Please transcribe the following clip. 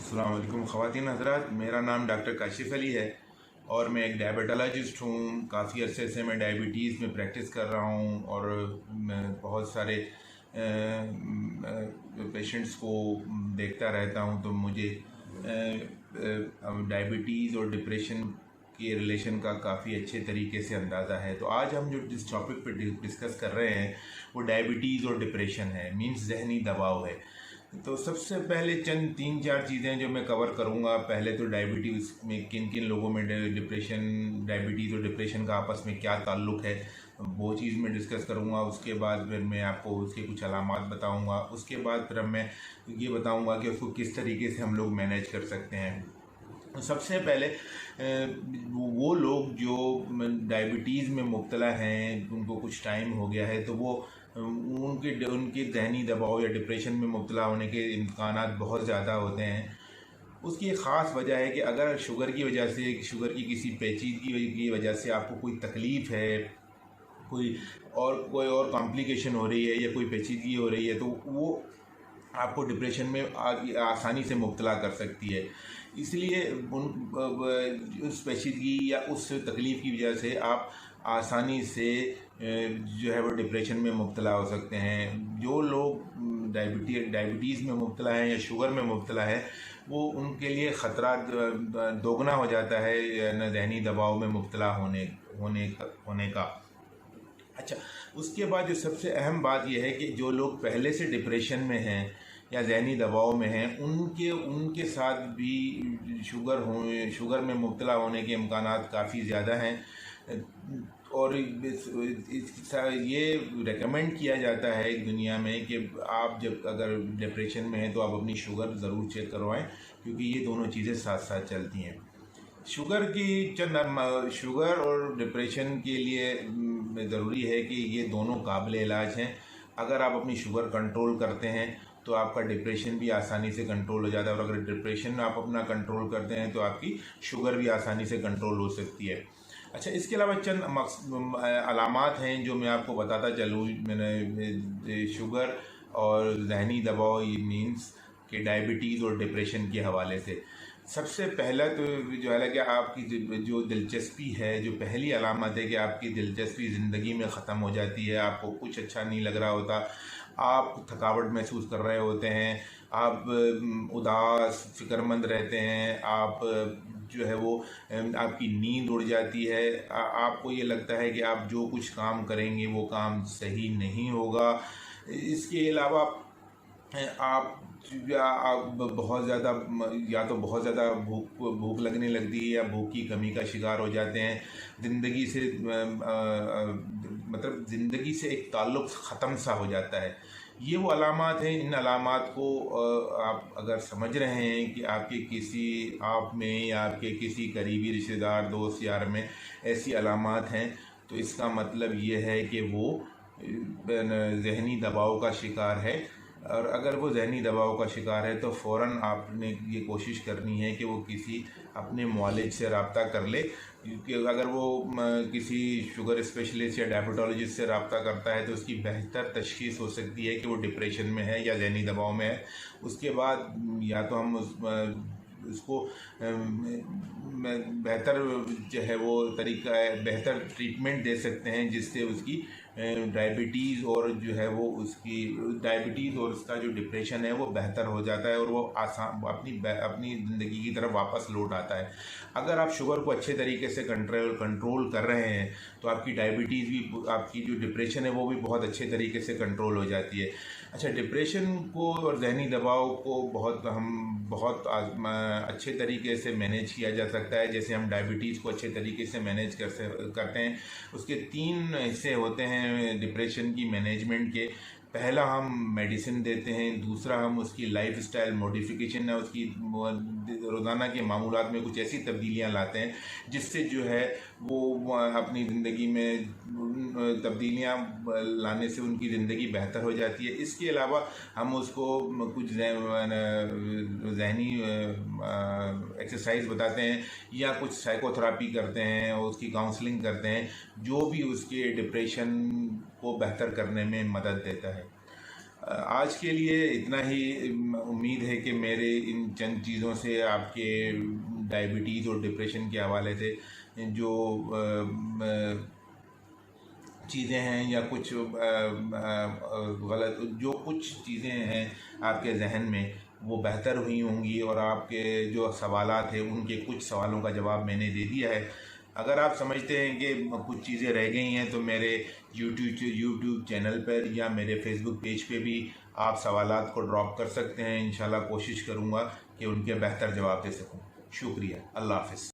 अस्सलाम वालेकुम ख़वातीन हज़रात, मेरा नाम डॉक्टर काशिफ़ अली है और मैं एक डायबिटोलॉजिस्ट हूँ। काफ़ी अरसे से मैं डायबिटीज़ में प्रैक्टिस कर रहा हूँ और मैं बहुत सारे पेशेंट्स को देखता रहता हूँ। तो मुझे डायबिटीज़ और डिप्रेशन के रिलेशन का काफ़ी अच्छे तरीके से अंदाज़ा है। तो आज हम जो जिस टॉपिक पर डिस्कस कर रहे हैं वो डायबिटीज़ और डिप्रेशन है, मीन्स ज़हनी दबाव है। तो सबसे पहले चंद 3-4 चीज़ें जो मैं कवर करूँगा। पहले तो डायबिटीज़ में किन किन लोगों में डायबिटीज़ और डिप्रेशन का आपस में क्या ताल्लुक़ है, वो चीज़ मैं डिस्कस करूँगा। उसके बाद फिर मैं आपको उसके कुछ अलामात बताऊँगा। उसके बाद फिर मैं ये बताऊँगा कि उसको किस तरीके से हम लोग मैनेज कर सकते हैं। सबसे पहले वो लोग जो डायबिटीज़ में मुब्तला हैं, उनको कुछ टाइम हो गया है, तो वो उनके ज़हनी दबाव या डिप्रेशन में मुब्तला होने के इम्कानात बहुत ज़्यादा होते हैं। उसकी एक ख़ास वजह है कि अगर शुगर की वजह से, शुगर की किसी पेचीदगी की वजह से आपको कोई तकलीफ़ है, कोई और कॉम्प्लिकेशन हो रही है या कोई पेचीदगी हो रही है, तो वो आपको डिप्रेशन में आसानी से मुब्तला कर सकती है। इसलिए उस पेचीदगी या उस तकलीफ़ की वजह से आप आसानी से जो है वो डिप्रेशन में मुब्तला हो सकते हैं। जो लोग डायबिटीज़ में मुब्तला हैं या शुगर में मुब्तला है, वो उनके लिए ख़तरा दोगुना हो जाता है ज़हनी दबाव में मुब्तला होने का। अच्छा, उसके बाद जो सबसे अहम बात यह है कि जो लोग पहले से डिप्रेशन में हैं या ज़हनी दबाव में हैं, उनके साथ भी शुगर में मुब्तला होने के इम्कानात काफ़ी ज़्यादा हैं। और ये रेकमेंड किया जाता है दुनिया में कि आप जब अगर डिप्रेशन में हैं तो आप अपनी शुगर ज़रूर चेक करवाएं, क्योंकि ये दोनों चीज़ें साथ साथ चलती हैं। शुगर और डिप्रेशन के लिए ज़रूरी है कि ये दोनों काबिल इलाज हैं। अगर आप अपनी शुगर कंट्रोल करते हैं तो आपका डिप्रेशन भी आसानी से कंट्रोल हो जाता है, और अगर डिप्रेशन आप अपना कंट्रोल करते हैं तो आपकी शुगर भी आसानी से कंट्रोल हो सकती है। अच्छा, इसके अलावा चंद अलामात हैं जो मैं आपको बताता चलूँ। मैंने शुगर और ज़हनी दबाव, ये मीन्स कि डायबिटीज़ और डिप्रेशन के हवाले से सबसे पहला तो जो है कि आपकी जो दिलचस्पी है, जो पहली अलामत है कि आपकी दिलचस्पी ज़िंदगी में ख़त्म हो जाती है। आपको कुछ अच्छा नहीं लग रहा होता, आप थकावट महसूस कर रहे होते हैं, आप उदास फ़िक्रमंद रहते हैं, आप जो है वो आपकी नींद उड़ जाती है, आपको ये लगता है कि आप जो कुछ काम करेंगे वो काम सही नहीं होगा। इसके अलावा आप बहुत ज़्यादा या तो बहुत ज़्यादा भूख लगने लगती है या भूख की कमी का शिकार हो जाते हैं। ज़िंदगी से मतलब ज़िंदगी से एक ताल्लुक़ ख़त्म सा हो जाता है। ये वो अलामात हैं। इन अलामात को आप अगर समझ रहे हैं कि आप में या आपके किसी करीबी रिश्तेदार, दोस्त यार में ऐसी अलामात हैं, तो इसका मतलब ये है कि वो ज़हनी दबाव का शिकार है। और अगर वो ज़हनी दबाव का शिकार है तो फ़ौरन आपने ये कोशिश करनी है कि वो किसी अपने मुआलिज से रब्ता कर ले, क्योंकि अगर वो किसी शुगर स्पेशलिस्ट या डायबिटोलॉजिस्ट से रब्ता करता है तो उसकी बेहतर तशख़ीस हो सकती है कि वो डिप्रेशन में है या ज़हनी दबाव में है। उसके बाद या तो हम उसको बेहतर जो है वो तरीका है, बेहतर ट्रीटमेंट दे सकते हैं, जिससे उसकी डायबिटीज़ और जो है वो उसकी डायबिटीज़ और उसका जो डिप्रेशन है वो बेहतर हो जाता है और वो अपनी ज़िंदगी की तरफ वापस लौट आता है। अगर आप शुगर को अच्छे तरीके से कंट्रोल कर रहे हैं तो आपकी डायबिटीज़ भी, आपकी जो डिप्रेशन है वो भी बहुत अच्छे तरीके से कंट्रोल हो जाती है। अच्छा, डिप्रेशन को और ज़हनी दबाव को बहुत अच्छे तरीके से मैनेज किया जा सकता है। जैसे हम डायबिटीज़ को अच्छे तरीके से मैनेज करते हैं। उसके 3 हिस्से होते हैं डिप्रेशन की मैनेजमेंट के। पहला, हम मेडिसिन देते हैं। दूसरा, हम उसकी लाइफस्टाइल मॉडिफिकेशन है, उसकी रोज़ाना के मामूलात में कुछ ऐसी तब्दीलियां लाते हैं जिससे जो है वो अपनी ज़िंदगी में तब्दीलियां लाने से उनकी ज़िंदगी बेहतर हो जाती है। इसके अलावा हम उसको कुछ ज़हनी एक्सरसाइज बताते हैं या कुछ साइकोथेरापी करते हैं और उसकी काउंसलिंग करते हैं, जो भी उसके डिप्रेशन को बेहतर करने में मदद देता है। आज के लिए इतना ही। उम्मीद है कि मेरे इन चंद चीज़ों से आपके डायबिटीज़ और डिप्रेशन के हवाले से जो चीज़ें हैं या कुछ गलत जो कुछ चीज़ें हैं आपके जहन में वो बेहतर हुई होंगी, और आपके जो सवालात हैं उनके कुछ सवालों का जवाब मैंने दे दिया है। अगर आप समझते हैं कि कुछ चीज़ें रह गई हैं तो मेरे यूट्यूब चैनल पर या मेरे फेसबुक पेज पे भी आप सवालात को ड्रॉप कर सकते हैं। इंशाल्लाह कोशिश करूँगा कि उनके बेहतर जवाब दे सकूँ। शुक्रिया। अल्लाह हाफ़िज़।